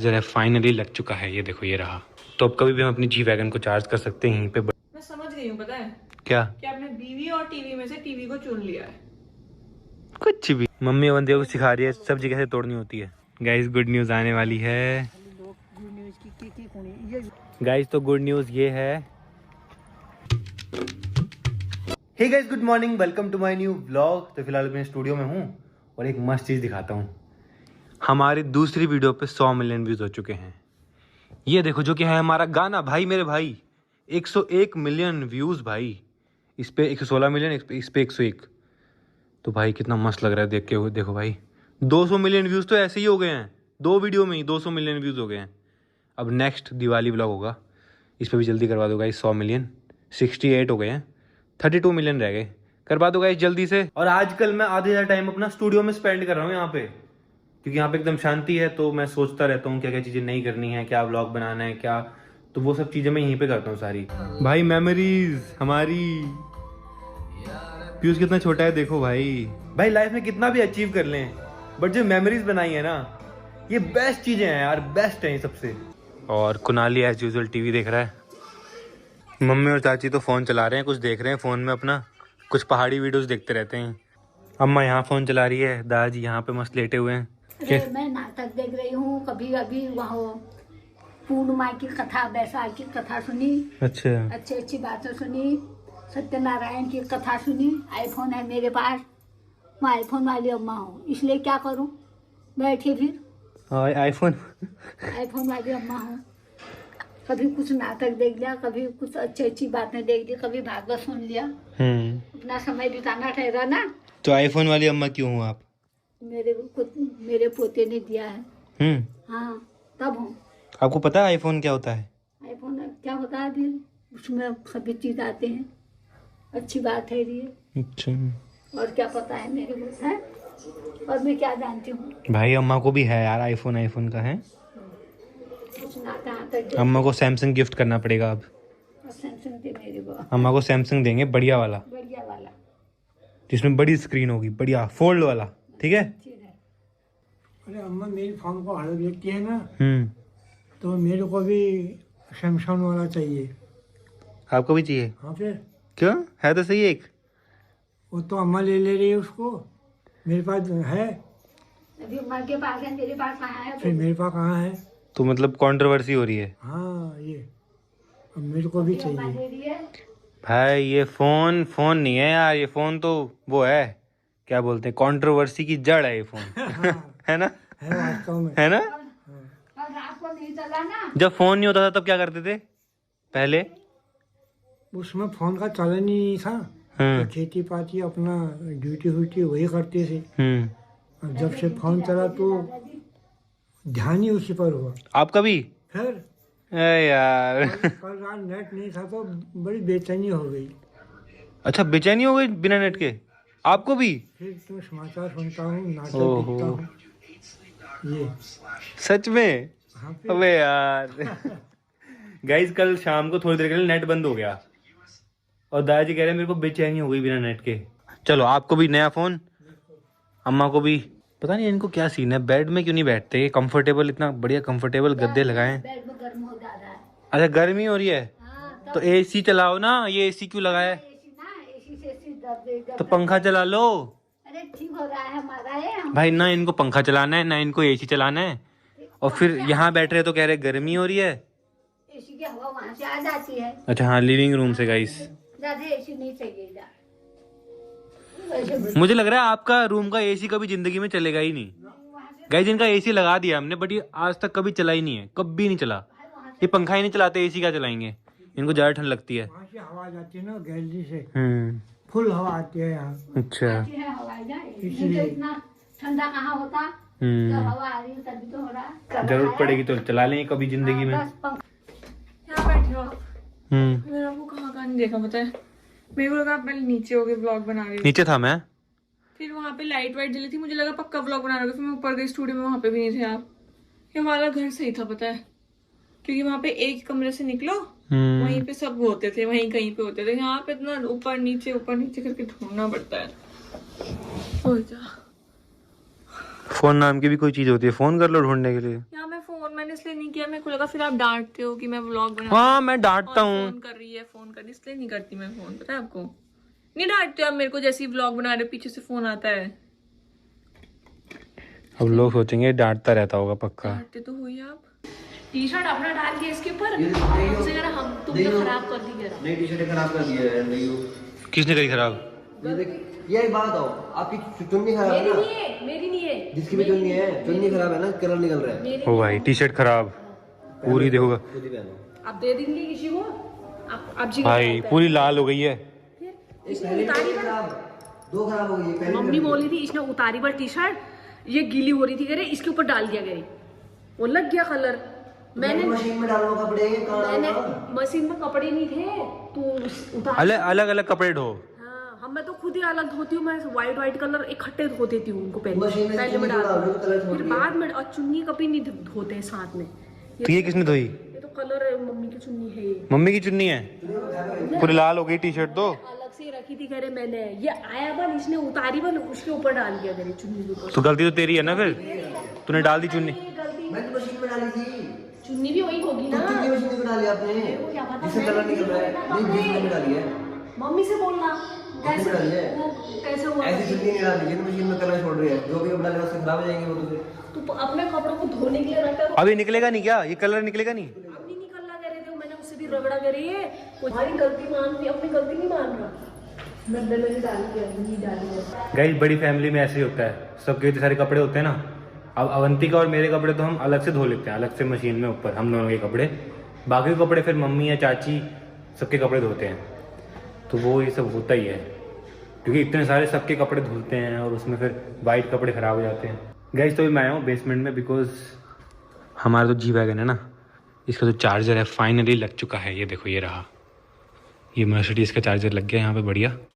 जरा फाइनली लग चुका है, ये देखो ये रहा। तो अब कभी भी हम अपनी जी वैगन को चार्ज कर सकते हैं यहीं पे। मैं समझ गई हूँ, पता है क्या? कि आपने बीवी और टीवी में से टीवी को चुन लिया है। कुछ भी। मम्मी बंदे को सिखा रही है सब्जी कैसे तोड़नी होती है। गाइस गुड न्यूज़ आने वाली है। गाइस तो गुड न्यूज़ ये है। Hey guys good morning, welcome to my new vlog. तो फिलहाल मैं स्टूडियो में हूँ और एक मस्त चीज़ दिखाता हूँ। हमारी दूसरी वीडियो पे 100 मिलियन व्यूज़ हो चुके हैं। ये देखो जो कि है हमारा गाना भाई मेरे भाई, 101 मिलियन व्यूज़ भाई। इस पे 116 मिलियन, इस पे 101। तो भाई कितना मस्त लग रहा है देख के। देखो भाई 200 मिलियन व्यूज़ तो ऐसे ही हो गए हैं, 2 वीडियो में ही 200 मिलियन व्यूज़ हो गए हैं। अब नेक्स्ट दिवाली व्लॉग होगा, इस पर भी जल्दी करवा दो गाइस 100 मिलियन। 68 हो गए हैं, 32 मिलियन रह गए, करवा दो गाइस जल्दी से। और आजकल मैं आधे ज़्यादा टाइम अपना स्टूडियो में स्पेंड कर रहा हूँ यहाँ पे, क्योंकि यहाँ पे एकदम शांति है। तो मैं सोचता रहता हूँ क्या क्या चीज़ें नहीं करनी है, क्या व्लॉग बनाना है क्या, तो वो सब चीज़ें मैं यहीं पे करता हूँ सारी। भाई मेमोरीज हमारी। पीयूष कितना छोटा है देखो भाई। भाई लाइफ में कितना भी अचीव कर लें, बट जो मेमोरीज बनाई है ना, ये बेस्ट चीज़ें हैं यार, बेस्ट हैं सबसे। और कुनाली एज यूजुअल टीवी देख रहा है। मम्मी और चाची तो फ़ोन चला रहे हैं, कुछ देख रहे हैं फ़ोन में अपना, कुछ पहाड़ी वीडियोस देखते रहते हैं। अम्मा यहाँ फ़ोन चला रही है, दादाजी यहाँ पे मस्त लेटे हुए हैं। अरे मैं नाटक देख रही हूँ। कभी अभी वहाँ पूर्णिमा की कथा, बैसाख की कथा सुनी, अच्छा अच्छी अच्छी बातें सुनी, सत्यनारायण की कथा सुनी। आईफोन है मेरे पास, मैं आईफोन वाली अम्मा हूँ, इसलिए क्या करूँ, बैठी फिर आईफोन आईफोन वाली अम्मा हूँ। कभी कुछ नाटक देख लिया, कभी कुछ अच्छी अच्छी बातें देख ली, कभी भागवत सुन लिया। अपना समय बिताना ठहरा ना। तो आईफोन वाली अम्मा क्यों हो आप? मेरे पोते ने दिया है। हाँ तब हूँ। आपको पता है आईफोन क्या होता है? आईफोन क्या होता है फिर, उसमें सभी चीज आते हैं, अच्छी बात है ये। अच्छा, और क्या पता है मेरे को, है और मैं क्या जानती हूँ। भाई अम्मा को भी है यार आईफोन का है। कुछ नाता आता अम्मा को सैमसंग गिफ्ट करना पड़ेगा अब। सैमसंग दे मेरे को, अम्मा को सैमसंग देंगे बढ़िया वाला, बढ़िया वाला, जिसमें बड़ी स्क्रीन होगी, बढ़िया फोल्ड वाला, ठीक है। ठीक है। अरे अम्मा मेरी फोन को हालत देखती है ना, हम्म, तो मेरे को भी सैमसंग वाला चाहिए। आपको भी चाहिए? हाँ फिर क्यों, है तो सही एक। वो तो अम्मा ले रही है उसको, मेरे पास है, अभी अम्मा के पास है, मेरे पास कहाँ है। फिर मेरे पास कहाँ है। तो मतलब कंट्रोवर्सी हो रही है। हाँ ये अब मेरे को भी अम्मा चाहिए। दे रही है। भाई ये फोन नहीं है यार, ये फोन तो वो है, क्या बोलते हैं, कंट्रोवर्सी की जड़ है ये फोन है ना, है वास्तव में। है ना। और रात को नहीं चला ना, जब फोन नहीं होता था तब क्या करते थे पहले? उसमें फोन का चलन ही नहीं था, तो खेती पाती अपना ड्यूटी व्यूटी वही करते थे। और जब से फोन चला तो ध्यान ही उसी पर हुआ। आपका भी? फिर यार कल रात नेट नहीं था तो बड़ी बेचैनी हो गई। अच्छा, बेचैनी हो गई बिना नेट के आपको भी? फिर तो समाचार सुनता हूँ, नाटक ओहो। देखता हूँ ये। सच में? हाँ फिर अबे यार गाइस कल शाम को थोड़ी देर के लिए नेट बंद हो गया और दादाजी कह रहे हैं मेरे को बेचैनी हो गई बिना नेट के। चलो आपको भी नया फोन, अम्मा को भी। पता नहीं इनको क्या सीन है, बेड में क्यों नहीं बैठते ये, कंफर्टेबल, इतना बढ़िया कंफर्टेबल गद्दे लगाए। बेड में गर्म हो जा रहा है। अच्छा गर्मी हो रही है, हाँ तो एसी चलाओ ना, ये एसी क्यों लगाया है? एसी ना, एसी से एसी दर्द तो पंखा चला लो। अरे ठीक हो रहा है हमारा है। भाई ना इनको पंखा चलाना है ना इनको एसी चलाना है, और फिर यहाँ बैठ रहे तो कह रहे गर्मी हो रही है। एसी की हवा वहाँ से आ जाती है, अच्छा हाँ, लिविंग रूम से गाइस। ज्यादा एसी नहीं चाहिए। मुझे लग रहा है आपका रूम का एसी कभी जिंदगी में चलेगा ही नहीं। गाइस इनका एसी लगा दिया हमने, बट ये आज तक कभी चला ही नहीं है, कभी नहीं चला। ये पंखा ही नहीं चलाते, एसी क्या चलाएंगे, इनको ज्यादा ठंड लगती है। वहाँ से हवा जाती है ना गैलरी से, हम्म, फुल हवा आती है यहाँ। अच्छा इसलिए इतना ठंडा कहाँ होता, जब हवा आ रही है तभी तो हो रहा है। जरूरत पड़ेगी तो चला लेंगे कभी जिंदगी में। बस पंखा यहाँ बैठे हो, मैंने आपको कहाँ नहीं देखा, पता है मेरे को लगा आप पहले नीचे होके ब्लॉग बना रहे हो, नीचे था मैं, फिर वहाँ पे लाइट वाइट जली थी, मुझे लगा पक्का ब्लॉग बना रहे हो, फिर मैं ऊपर गई स्टूडियो में, वहाँ पे भी नहीं थे आप। ये वाला घर सही था पता है, क्योंकि वहाँ पे एक कमरे से निकलो वहीं पे सब होते थे, वहीं कहीं पे होते थे। यहाँ पे इतना ऊपर नीचे करके ढूंढना पड़ता है। फोन नाम की भी कोई चीज होती है, फोन कर लो ढूंढने के लिए। यहाँ मैं फोन मैंने मैंने इसलिए नहीं किया, मेरे को लगा फिर आप डांटते हो कि मैं व्लॉग बना हाँ मैं डांटता हूँ। फोन कर रही है, फोन कर रही है, इसलिए नहीं करती मैं फोन, पता है आपको। नहीं डांटते हो आप मेरे को, जैसे ही व्लॉग बना रहे हो पीछे से फोन आता है। अब लोग सोचेंगे डांटता रहता होगा पक्का। डांटते तो हुई आप। टी शर्ट अपना डाल के इसके ऊपर हमसे कह रहा हम तुमने खराब कर दी, कह रहा नहीं टी शर्ट खराब कर दिया है नहीं हो। किसने करी खराब? ये देख, ये एक बात आओ, आपकी चुन्नी खराब है मेरी ना, नहीं है, मेरी नहीं है, जिसकी भी चुन्नी है, चुन्नी खराब है ना, कलर निकल रहा है। मेरी ओ भाई टी शर्ट खराब पूरी देखोगा खुद ही पहनो। आप दे देंगे किसी को, आप जी भाई पूरी लाल हो गई है। इसने उतारी पर, दो खराब हो गई पहले। मम्मी बोली थी इसने उतारी पर टी शर्ट, ये गीली हो रही थी, कह रहे इसके ऊपर डाल दिया, कह रही वो लग गया कलर। मैंने मशीन में डालो कपड़े, मैंने मशीन में कपड़े नहीं थे तो उतार। अलग अलग कपड़े ढो। हाँ हम, मैं तो खुद ही अलग धोती हूँ, मैं व्हाइट कलर इकट्ठे धो देती हूँ उनको मशीन पहले में पहले में चुन्नी डाल डालो, कलर छोड़ फिर दिया। बाद में, और चुन्नी कभी नहीं धोते हैं साथ में। तो ये किसने धोई? ये तो कलर मम्मी की चुन्नी है, ये मम्मी की चुन्नी है, पूरी लाल हो गई टी शर्ट तो। अलग से रखी थी, कह रहे मैंने ये आया बन, इसने उतारी बन, उसके ऊपर डाल दिया, कह रही चुन्नी के ऊपर। तो गलती तो तेरी है ना, फिर तूने डाल दी चुन्नी। ये गलती, मैं तो मशीन में डाली थी, चुन्नी भी वही होगी ना, चुन्नी मशीन में डाली आपने, क्या पता, जिससे कलर निकल रहा है। नहीं मशीन में डाली है, मम्मी से बोलना कैसे डाली है। वो कैसे हुआ। ऐसी चुन्नी नहीं डाली, जिन मशीन में कलर छोड़ रही है, जो भी कपड़ा डालेगा उससे खराब हो जाएंगे वो तो फिर। तू अपने कपड़ों को धोने के लिए रखता है, अभी निकलेगा नहीं क्या ये कलर? निकलेगा नहीं। अब नहीं निकलना, कह रहे थे मैंने उससे भी रगड़ा, कह रही है तुम्हारी गलती मान ली, अपनी गलती नहीं मान रहा, मैंने डाली है, नहीं डाली है। गाइस बड़ी फैमिली में ऐसे ही होता है, सबके इतने सारे कपड़े होते हैं ना। अब अवंतिका और मेरे कपड़े तो हम अलग से धो लेते हैं, अलग से मशीन में ऊपर, हम दोनों के कपड़े। बाकी के कपड़े फिर मम्मी या चाची सबके कपड़े धोते हैं। तो वो ये सब होता ही है, क्योंकि इतने सारे सबके कपड़े धुलते हैं और उसमें फिर वाइट कपड़े ख़राब हो जाते हैं। गाइस तो मैं आया हूँ बेसमेंट में, बिकॉज हमारा तो जी वैगन है ना, इसका जो चार्जर है फाइनली लग चुका है। ये देखो ये रहा, ये मर्सिडीज़ का चार्जर लग गया यहाँ पे बढ़िया।